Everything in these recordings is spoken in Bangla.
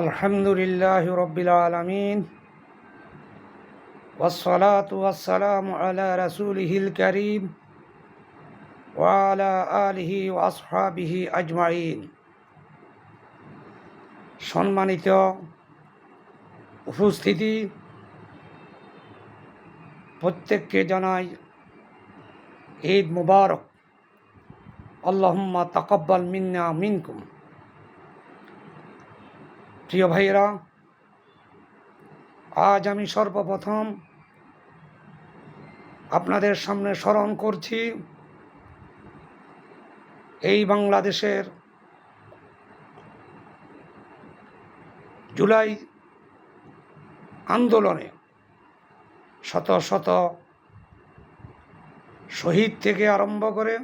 আলহামদুলিল্লাহি রাব্বিল আলামিন ওয়াসসালাতু ওয়াসসালামু আলা রাসূলিহিল কারীম ওয়া আলা আলিহি ওয়া আসহাবিহি আজমাইন। সম্মানিত উপস্থিতি, প্রত্যেককে জানাই ঈদ মুবারক। আল্লাহুম্মা তাকাব্বাল মিন্না মিনকুম। প্রিয় ভাইয়েরা, আজ আমি সর্বপ্রথম আপনাদের সামনে স্মরণ করছি এই বাংলাদেশের জুলাই আন্দোলনে শত শত শহীদ থেকে আরম্ভ করে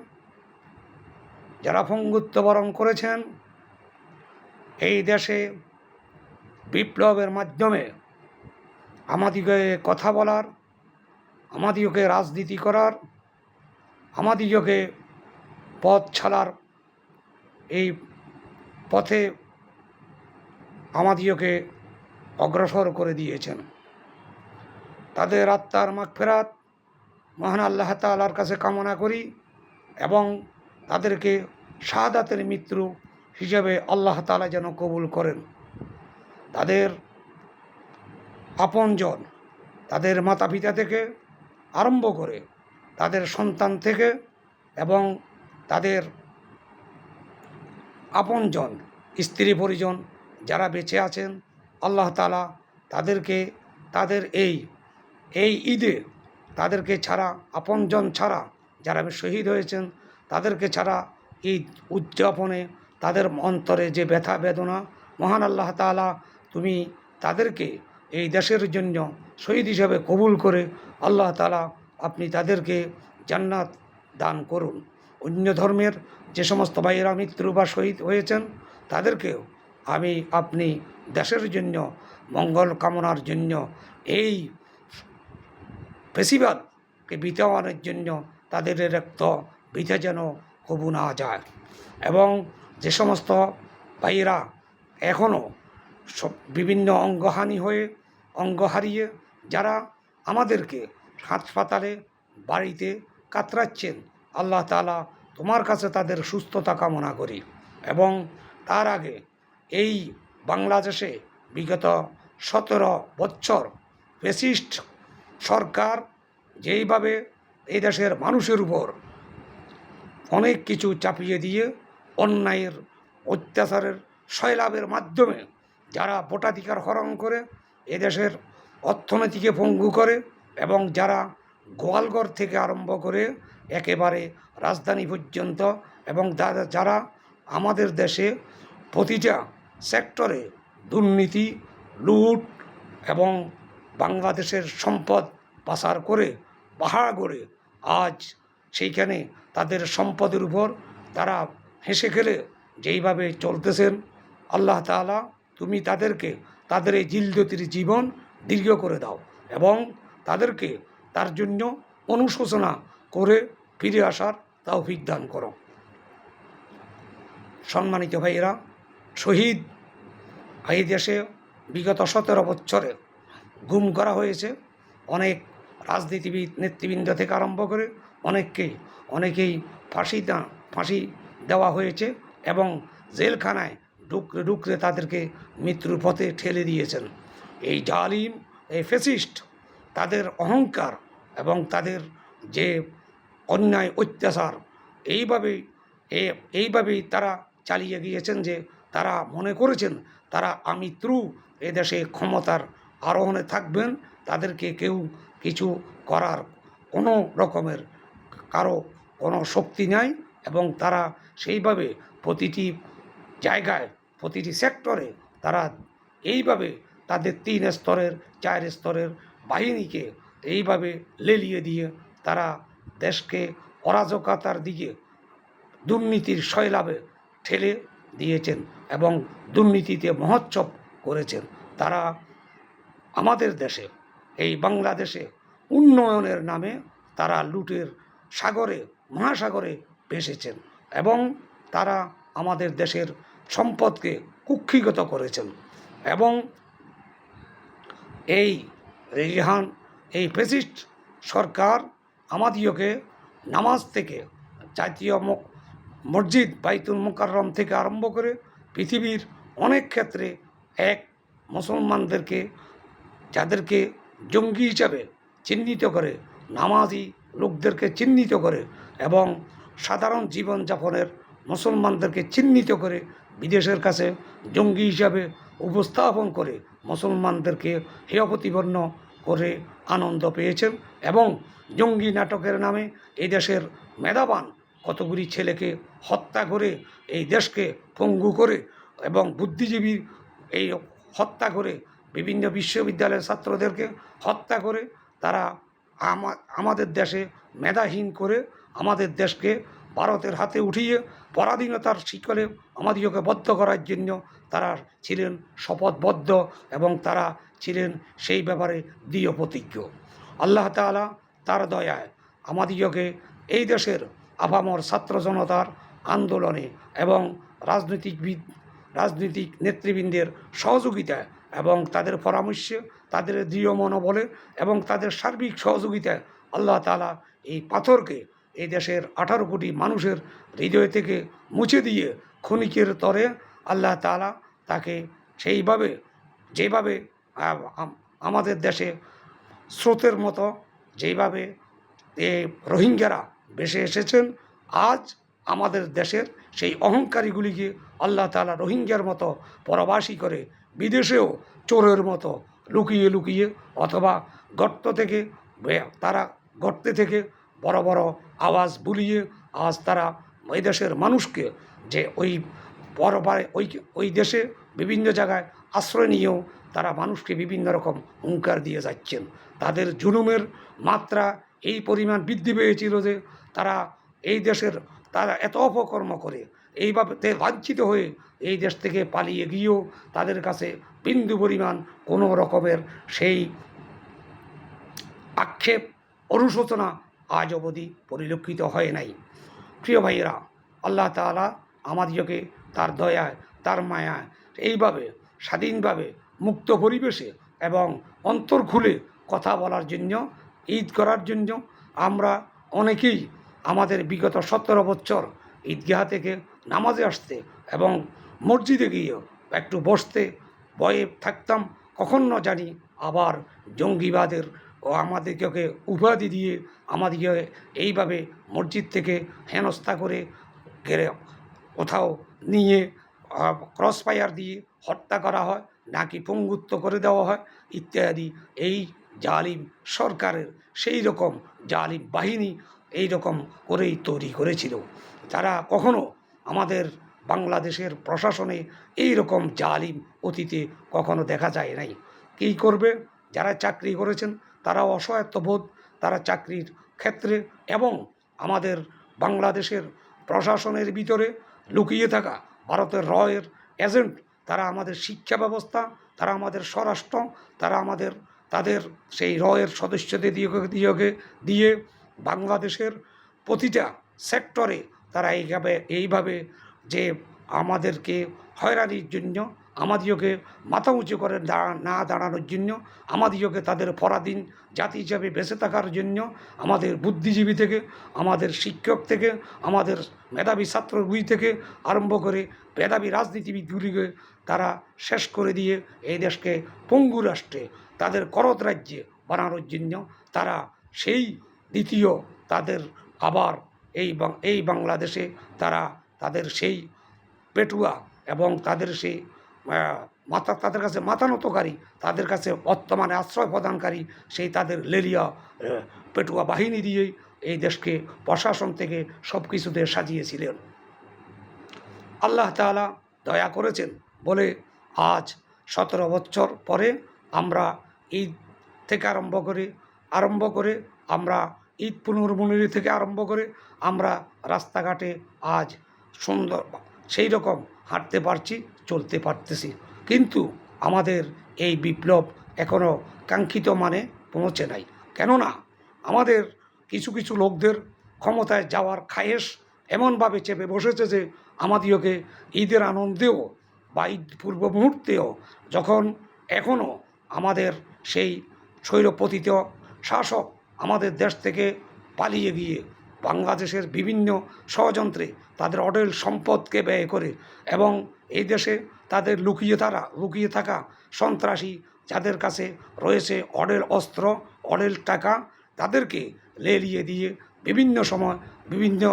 যারা পঙ্গুত্ব বরণ করেছেন, এই দেশে বিপ্লবের মাধ্যমে আমাদিগকে কথা বলার, আমাদিগকে রাজনীতি করার, আমাদিগকে পথ ছাড়ার এই পথে আমাদিগকে অগ্রসর করে দিয়েছেন। তাদের আত্মার মাগফিরাত মহান আল্লাহ তাআলার কাছে কামনা করি এবং তাদেরকে শাহাদাতের মৃত্যু হিসেবে আল্লাহ তাআলা যেন কবুল করেন। তাদের আপনজন, তাদের মাতা পিতা থেকে আরম্ভ করে তাদের সন্তান থেকে এবং তাদের আপনজন স্ত্রী পরিজন যারা বেঁচে আছেন, আল্লাহ তাআলা তাদেরকে তাদের এই ঈদে তাদেরকে ছাড়া, আপনজন ছাড়া যারা শহীদ হয়েছেন তাদেরকে ছাড়া ঈদ উদযাপনে তাদের অন্তরে যে ব্যথা বেদনা, মহান আল্লাহ তাআলা তুমি তাদেরকে এই দেশের জন্য শহীদ হিসাবে কবুল করে আল্লাহ তাআলা আপনি তাদেরকে জান্নাত দান করুন। অন্য ধর্মের যে সমস্ত ভাইয়েরা মৃত্যু বা শহীদ হয়েছেন তাদেরকেও আপনি দেশের জন্য মঙ্গল কামনার জন্য এই ফেসিবাদকে বিতাওয়ানোর জন্য তাদের রক্ত বৃথা যেন কবু না যায়। এবং যে সমস্ত ভাইয়েরা এখনও বিভিন্ন অঙ্গ হারিয়ে যারা আমাদেরকে হাসপাতালে বাড়িতে কাতরাচ্ছেন, আল্লাহ তাআলা তোমার কাছে তাদের সুস্থতা কামনা করি। এবং তার আগে এই বাংলাদেশে বিগত 17 বছর ফ্যাসিস্ট সরকার যেইভাবে এই দেশের মানুষের উপর অনেক কিছু চাপিয়ে দিয়ে অন্যায়ের অত্যাচারের সয়লাভের মাধ্যমে যারা ভোটাধিকার হরণ করে এদেশের অর্থনীতিকে পঙ্গু করে এবং যারা গোয়ালঘর থেকে আরম্ভ করে একেবারে রাজধানী পর্যন্ত এবং যারা আমাদের দেশে প্রতিটা সেক্টরে দুর্নীতি, লুট এবং বাংলাদেশের সম্পদ পাচার করে পাহাড় গড়ে আজ সেইখানে তাদের সম্পদের উপর তারা হেসে খেলে যেইভাবে চলতেছেন, আল্লাহ তাআলা তুমি তাদেরকে তাদের এই জিলদতির জীবন দীর্ঘ করে দাও এবং তাদেরকে তার জন্য অনুশোচনা করে ফিরে আসার তৌফিক দান করো। সম্মানিত ভাইয়েরা, শহীদ এই দেশে বিগত 17 বছরে গুম করা হয়েছে অনেক রাজনীতিবিদ নেতৃবৃন্দ থেকে আরম্ভ করে অনেকেই ফাঁসি দেওয়া হয়েছে এবং জেলখানায় ঢুকরে তাদেরকে মৃত্যুর পথে ঠেলে দিয়েছেন। এই জালিম, এই ফ্যাসিস্ট তাদের অহংকার এবং তাদের যে অন্যায় অত্যাচার এইভাবেই তারা চালিয়ে গিয়েছেন যে তারা মনে করেছেন তারা আমৃত্যু এদেশে ক্ষমতার আরোহণে থাকবেন, তাদেরকে কেউ কিছু করার কোনো রকমের কোনো শক্তি নাই এবং তারা সেইভাবে প্রতিটি জায়গায় প্রতিটি সেক্টরে তারা এইভাবে তাদের 3 স্তরের 4 স্তরের বাহিনীকে এইভাবে লেলিয়ে দিয়ে তারা দেশকে অরাজকতার দিকে দুর্নীতির সয়লাবে ঠেলে দিয়েছেন এবং দুর্নীতিতে মহোৎসব করেছেন। তারা আমাদের দেশে এই বাংলাদেশে উন্নয়নের নামে তারা লুটের সাগরে মহাসাগরে ভেসেছেন এবং তারা আমাদের দেশের সম্পদকে কুক্ষিগত করেছেন। এবং এই রিহান এই ফ্যাসিস্ট সরকার আমাদিওকে নামাজ থেকে জাতীয় মসজিদ বাইতুল মুকাররম থেকে আরম্ভ করে পৃথিবীর অনেক ক্ষেত্রে এক মুসলমানদেরকে যাদেরকে জঙ্গি হিসাবে চিহ্নিত করে, নামাজি লোকদেরকে চিহ্নিত করে এবং সাধারণ জীবনযাপনের মুসলমানদেরকে চিহ্নিত করে বিদেশের কাছে জঙ্গি হিসাবে উপস্থাপন করে মুসলমানদেরকে হেয় প্রতিপন্ন করে আনন্দ পেয়েছেন এবং জঙ্গি নাটকের নামে এই দেশের মেধাবান কতগুলি ছেলেকে হত্যা করে এই দেশকে পঙ্গু করে এবং বুদ্ধিজীবী এই হত্যা করে বিভিন্ন বিশ্ববিদ্যালয়ের ছাত্রদেরকে হত্যা করে তারা আমাদের দেশে মেধাহীন করে আমাদের দেশকে ভারতের হাতে উঠিয়ে পরাধীনতার শিকলে আমাদিওকে বদ্ধ করার জন্য তারা ছিলেন শপথবদ্ধ এবং তারা ছিলেন সেই ব্যাপারে দৃঢ় প্রতিজ্ঞ। আল্লাহ তাআলা তার দয়ায় আমাদিওকে এই দেশের আপামর ছাত্র জনতার আন্দোলনে এবং রাজনৈতিক নেতৃবৃন্দের সহযোগিতায় এবং তাদের পরামর্শে, তাদের দৃঢ় মনোবলে এবং তাদের সার্বিক সহযোগিতায় আল্লাহ তাআলা এই পাথরকে এই দেশের 18 কোটি মানুষের হৃদয় থেকে মুছে দিয়ে ক্ষণিকের তরে আল্লাহ তাআলা তাকে সেইভাবে যেভাবে আমাদের দেশে স্রোতের মতো যেভাবে রোহিঙ্গারা ভেসে এসেছেন, আজ আমাদের দেশের সেই অহংকারীগুলিকে আল্লাহ তাআলা রোহিঙ্গার মতো পরবাসী করে বিদেশেও চোরের মতো লুকিয়ে লুকিয়ে অথবা গর্তে থেকে বড় বড় আওয়াজ বুলিয়ে আজ তারা ওই দেশের মানুষকে যে ওই দেশে বিভিন্ন জায়গায় আশ্রয় নিয়েও তারা মানুষকে বিভিন্ন রকম হুঙ্কার দিয়ে যাচ্ছেন। তাদের জুলুমের মাত্রা এই পরিমাণ বৃদ্ধি পেয়েছিল যে তারা এত অপকর্ম করে এইভাবে লাঞ্ছিত হয়ে এই দেশ থেকে পালিয়ে গিয়েও তাদের কাছে বিন্দু পরিমাণ কোনো রকমের সেই আক্ষেপ অনুশোচনা আজ অবধি পরিলক্ষিত হয় নাই। প্রিয় ভাইয়েরা, আল্লাহ তাআলা আমাদিওকে তার দয়ায় তার মায়ায় এইভাবে স্বাধীনভাবে মুক্ত পরিবেশে এবং অন্তর খুলে কথা বলার জন্য, ঈদ করার জন্য আমরা অনেকেই আমাদের বিগত 17 বছর ঈদগাহ থেকে নামাজে আসতে এবং মসজিদে গিয়েও একটু বসতে ভয়ে থাকতাম, কখন না জানি আবার জঙ্গিবাদের ও আমাদেরকে উপাধি দিয়ে আমাদেরকে এইভাবে মসজিদ থেকে হেনস্থা করে ঘেরে কোথাও নিয়ে ক্রস ফায়ার দিয়ে হত্যা করা হয়, নাকি পঙ্গুত্ব করে দেওয়া হয় ইত্যাদি। এই জালিম সরকারের সেই রকম জালিম বাহিনী এই রকম করেই তৈরি করেছিল। যারা কখনো আমাদের বাংলাদেশের প্রশাসনে এই রকম জালিম অতীতে কখনো দেখা যায় নাই। কী করবে? যারা চাকরি করেছেন তারা অসহায়ত্ববোধ, তারা চাকরির ক্ষেত্রে এবং আমাদের বাংলাদেশের প্রশাসনের ভিতরে লুকিয়ে থাকা ভারতের রয়ের এজেন্ট, তারা আমাদের শিক্ষা ব্যবস্থা, তারা আমাদের স্বরাষ্ট্র, তারা তাদের সেই রয়ের সদস্যদের দিয়ে বাংলাদেশের প্রতিটা সেক্টরে তারা এইভাবে যে আমাদেরকে হয়রানির জন্য, আমাদিওকে মাথা উঁচু করে না দাঁড়ানোর জন্য, আমাদিওকে তাদের পরাধীন জাতি হিসাবে বেঁচে থাকার জন্য আমাদের বুদ্ধিজীবী থেকে, আমাদের শিক্ষক থেকে, আমাদের মেধাবী ছাত্রগুলি থেকে আরম্ভ করে মেধাবী রাজনীতিবিদগুলিকে তারা শেষ করে দিয়ে এই দেশকে পঙ্গু রাষ্ট্রে তাদের করদ রাজ্যে বানানোর জন্য তারা সেই দ্বিতীয় তাদের আবার এই বাংলাদেশে তারা তাদের সেই পেটুয়া এবং তাদের সেই তাদের কাছে মাথানতকারী, তাদের কাছে বর্তমানে আশ্রয় প্রদানকারী সেই তাদের লেলিয়া পেটুয়া বাহিনী দিয়েই এই দেশকে প্রশাসন থেকে সব কিছুতে সাজিয়েছিলেন। আল্লাহ তাআলা দয়া করেছেন বলে আজ 17 বছর পরে আমরা ঈদ থেকে আরম্ভ করে আমরা ঈদ পুনর্মিলনী থেকে আরম্ভ করে আমরা রাস্তাঘাটে আজ সুন্দর সেই রকম হাঁটতে পারছি, চলতে পারতেছি। কিন্তু আমাদের এই বিপ্লব এখনও কাঙ্ক্ষিত মানে পৌঁছে নাই। কেননা আমাদের কিছু লোকদের ক্ষমতায় যাওয়ার খায়েশ এমনভাবে চেপে বসেছে যে আমাদিওকে ঈদের আনন্দেও বা ঈদ পূর্ব মুহূর্তেও যখন এখনও আমাদের সেই স্বৈরপতিত শাসক আমাদের দেশ থেকে পালিয়ে গিয়ে বাংলাদেশের বিভিন্ন ষড়যন্ত্রে তাদের অঢেল সম্পদকে ব্যয় করে এবং এই দেশে তাদের লুকিয়ে থাকা সন্ত্রাসী যাদের কাছে রয়েছে অঢেল অস্ত্র অঢেল টাকা তাদেরকে লেলিয়ে দিয়ে বিভিন্ন সময় বিভিন্ন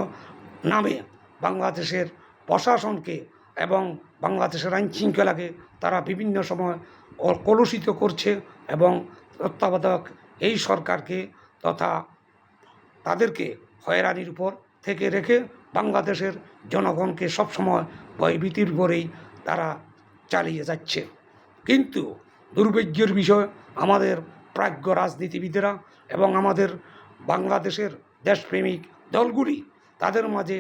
নামে বাংলাদেশের প্রশাসনকে এবং বাংলাদেশের আইন শৃঙ্খলাকে তারা বিভিন্ন সময় কলুষিত করছে এবং তত্ত্বাবধায়ক এই সরকারকে তথা তাদেরকে হয়রানির উপর থেকে রেখে বাংলাদেশের জনগণকে সবসময় ভয়ভীতির উপরেই তারা চালিয়ে যাচ্ছে। কিন্তু দুর্ভাগ্যের বিষয় আমাদের প্রাজ্ঞ রাজনীতিবিদেরা এবং আমাদের বাংলাদেশের দেশপ্রেমিক দলগুলি তাদের মাঝে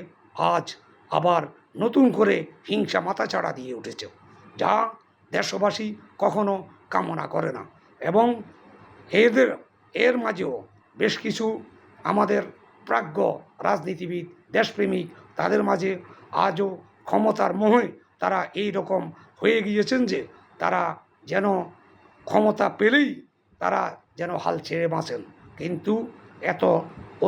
আজ আবার নতুন করে হিংসা মাথাচাড়া দিয়ে উঠেছে, যা দেশবাসী কখনো কামনা করে না। এবং এর মাঝেও বেশ কিছু আমাদের প্রাজ্ঞ রাজনীতিবিদ দেশপ্রেমিক তাদের মাঝে আজও ক্ষমতার মোহে তারা এই রকম হয়ে গিয়েছেন যে তারা যেন ক্ষমতা পেলেই তারা যেন হাল ছেড়ে বাঁচেন। কিন্তু এত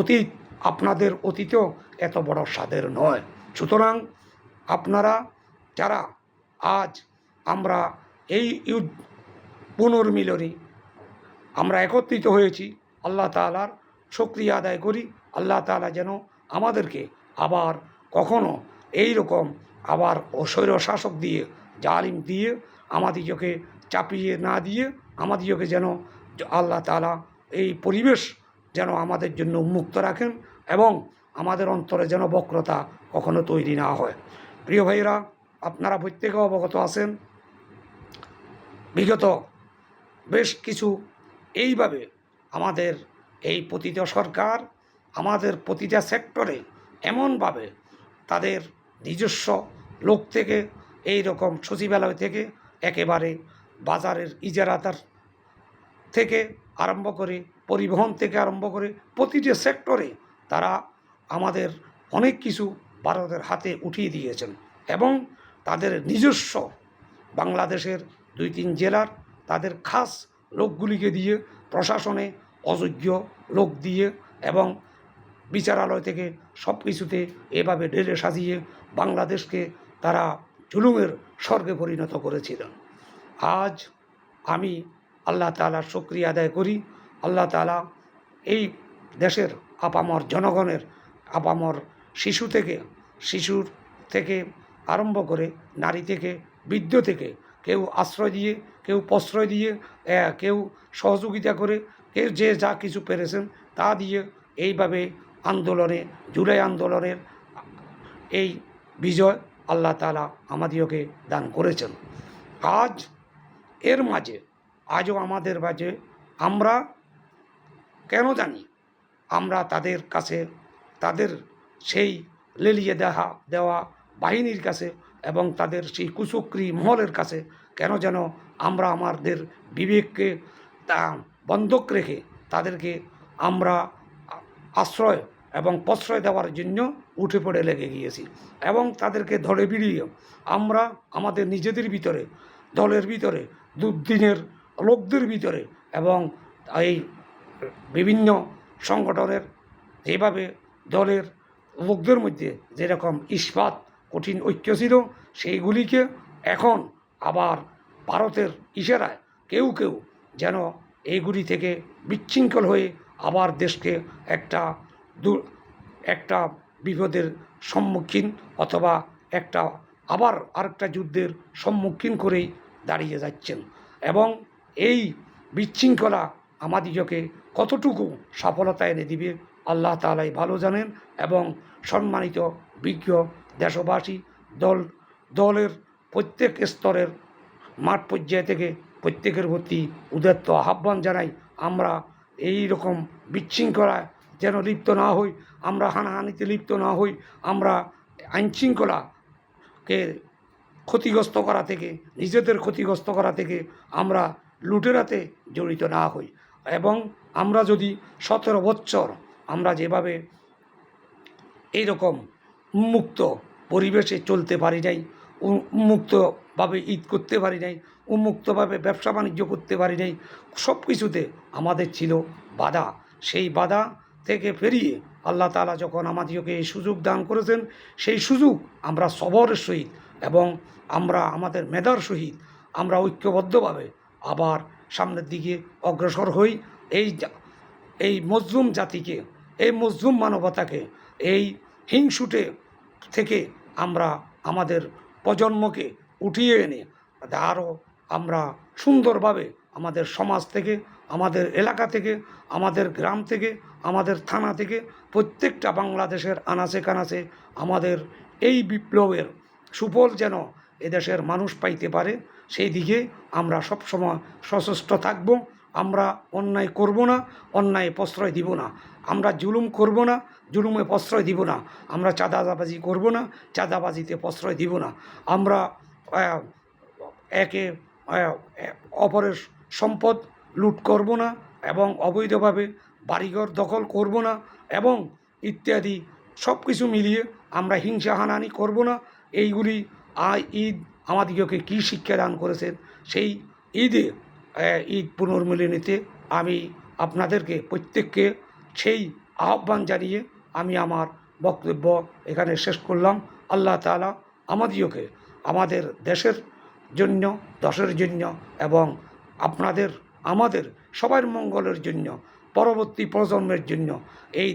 অতীত আপনাদের অতীতেও এত বড় স্বাদের নয়। সুতরাং আপনারা যারা আজ আমরা এই পুনর্মিলনী আমরা একত্রিত হয়েছি, আল্লাহ তাআলার শুকরিয়া আদায় করি। আল্লাহ তাআলা যেন আমাদেরকে আবার কখনো এই রকম আবার স্বৈর শাসক দিয়ে জালিম দিয়ে আমাদিগকে চাপিয়ে না দিয়ে আমাদিগকে যেন আল্লাহ তাআলা এই পরিবেশ যেন আমাদের জন্য উন্মুক্ত রাখেন এবং আমাদের অন্তরে যেন বক্রতা কখনো তৈরি না হয়। প্রিয় ভাইরা, আপনারা প্রত্যেকে অবগত আছেন বিগত বেশ কিছু এইভাবে আমাদের এই পতিত সরকার আমাদের প্রতিটা সেক্টরে এমনভাবে তাদের নিজস্ব লোক থেকে এই রকম সচিবালয় থেকে একেবারে বাজারের ইজারাদার থেকে আরম্ভ করে পরিবহন থেকে আরম্ভ করে প্রতিটি সেক্টরে তারা আমাদের অনেক কিছু ভারতের হাতে উঠিয়ে দিয়েছেন এবং তাদের নিজস্ব বাংলাদেশের 2-3 জেলার তাদের খাস লোকগুলিকে দিয়ে প্রশাসনে অযোগ্য লোক দিয়ে এবং বিচারালয় থেকে সব কিছুতে এভাবে ঢেলে সাজিয়ে বাংলাদেশকে তারা জুলুমের স্বর্গে পরিণত করেছিলেন। আজ আমি আল্লাহ তাআলার শুকরিয়া আদায় করি। আল্লাহ তাআলা এই দেশের আপামর জনগণের আপামর শিশুর থেকে আরম্ভ করে নারী থেকে বৃদ্ধ থেকে কেউ আশ্রয় দিয়ে কেউ প্রশ্রয় দিয়ে কেউ সহযোগিতা করে কেউ যে যা কিছু পেরেছেন তা দিয়ে এইভাবে আন্দোলনে জুলাই আন্দোলনের এই বিজয় আল্লাহ তাআলা আমাদিগকে দান করেছেন। আজ এর মাঝে আজও আমাদের মাঝে আমরা কেন জানি আমরা তাদের কাছে তাদের সেই লেলিয়ে দেওয়া বাহিনীর কাছে এবং তাদের সেই কুচক্রী মহলের কাছে কেন যেন আমরা আমাদের বিবেককে তা বন্ধক রেখে তাদেরকে আমরা আশ্রয় এবং প্রশ্রয় দেওয়ার জন্য উঠে পড়ে লেগে গিয়েছি এবং তাদেরকে ধরে বিড়িয়ে আমরা আমাদের নিজেদের ভিতরে দলের ভিতরে দুর্দিনের লোকদের ভিতরে এবং এই বিভিন্ন সংগঠনের যেভাবে দলের লোকদের মধ্যে যেরকম ইস্পাত কঠিন ঐক্য ছিল সেইগুলিকে এখন আবার ভারতের ইশারায় কেউ যেন এইগুলি থেকে বিশৃঙ্খল হয়ে আবার দেশকে একটা বিপদের সম্মুখীন অথবা আবার আরেকটা যুদ্ধের সম্মুখীন করেই দাঁড়িয়ে যাচ্ছেন এবং এই বিশৃঙ্খলা আমাদিগকে কতটুকু সফলতা এনে দিবে আল্লাহ তাআলাই ভালো জানেন এবং সম্মানিত বিজ্ঞ দেশবাসী দলের প্রত্যেক স্তরের মাঠ পর্যায় থেকে প্রত্যেকের প্রতি উদাত্ত আহ্বান জানাই আমরা এই রকম বিশৃঙ্খলায় যেন লিপ্ত না হই, আমরা হানাহানিতে লিপ্ত না হই, আমরা আইনশৃঙ্খলাকে ক্ষতিগ্রস্ত করা থেকে নিজেদের ক্ষতিগ্রস্ত করা থেকে আমরা লুটেরাতে জড়িত না হই এবং আমরা যদি 17 বছর আমরা যেভাবে এইরকম উন্মুক্ত পরিবেশে চলতে পারি নাই, উন্মুক্ত মুক্তভাবে ঈদ করতে পারি নাই, উন্মুক্তভাবে ব্যবসা বাণিজ্য করতে পারি নাই। সব কিছুতে আমাদের ছিল বাধা। সেই বাধা থেকে পেরিয়ে আল্লাহ তাআলা যখন আমাদেরকে এই সুযোগ দান করেছেন, সেই সুযোগ আমরা সবরের সহিত এবং আমরা আমাদের মেধার সহিত আমরা ঐক্যবদ্ধভাবে আবার সামনের দিকে অগ্রসর হই। এই মজলুম জাতিকে, এই মজলুম মানবতাকে, এই হিংসুটে থেকে আমরা আমাদের প্রজন্মকে উঠিয়ে এনে আরও আমরা সুন্দরভাবে আমাদের সমাজ থেকে, আমাদের এলাকা থেকে, আমাদের গ্রাম থেকে, আমাদের থানা থেকে প্রত্যেকটা বাংলাদেশের আনাচে কানাচে আমাদের এই বিপ্লবের সুফল যেন এদেশের মানুষ পাইতে পারে, সেই দিকে আমরা সবসময় সচেষ্ট থাকব। আমরা অন্যায় করব না, অন্যায় প্রশ্রয় দিব না। আমরা জুলুম করব না, জুলুমে প্রশ্রয় দিব না। আমরা চাঁদাবাজি করব না, চাঁদাবাজিতে প্রশ্রয় দিব না। আমরা একে অপরের সম্পদ লুট করব না এবং অবৈধভাবে বাড়িঘর দখল করব না এবং ইত্যাদি সব কিছু মিলিয়ে আমরা হিংসা হানাহানি করব না। এইগুলি ঈদ আমাদিগকে কী শিক্ষা দান করেছেন, সেই ঈদে ঈদ পুনর্মিলনীতে আমি আপনাদেরকে প্রত্যেককে সেই আহ্বান জানিয়ে আমি আমার বক্তব্য এখানে শেষ করলাম। আল্লাহ তাআলা আমাদিগকে আমাদের দেশের জন্য, দশের জন্য এবং আপনাদের আমাদের সবার মঙ্গলের জন্য, পরবর্তী প্রজন্মের জন্য এই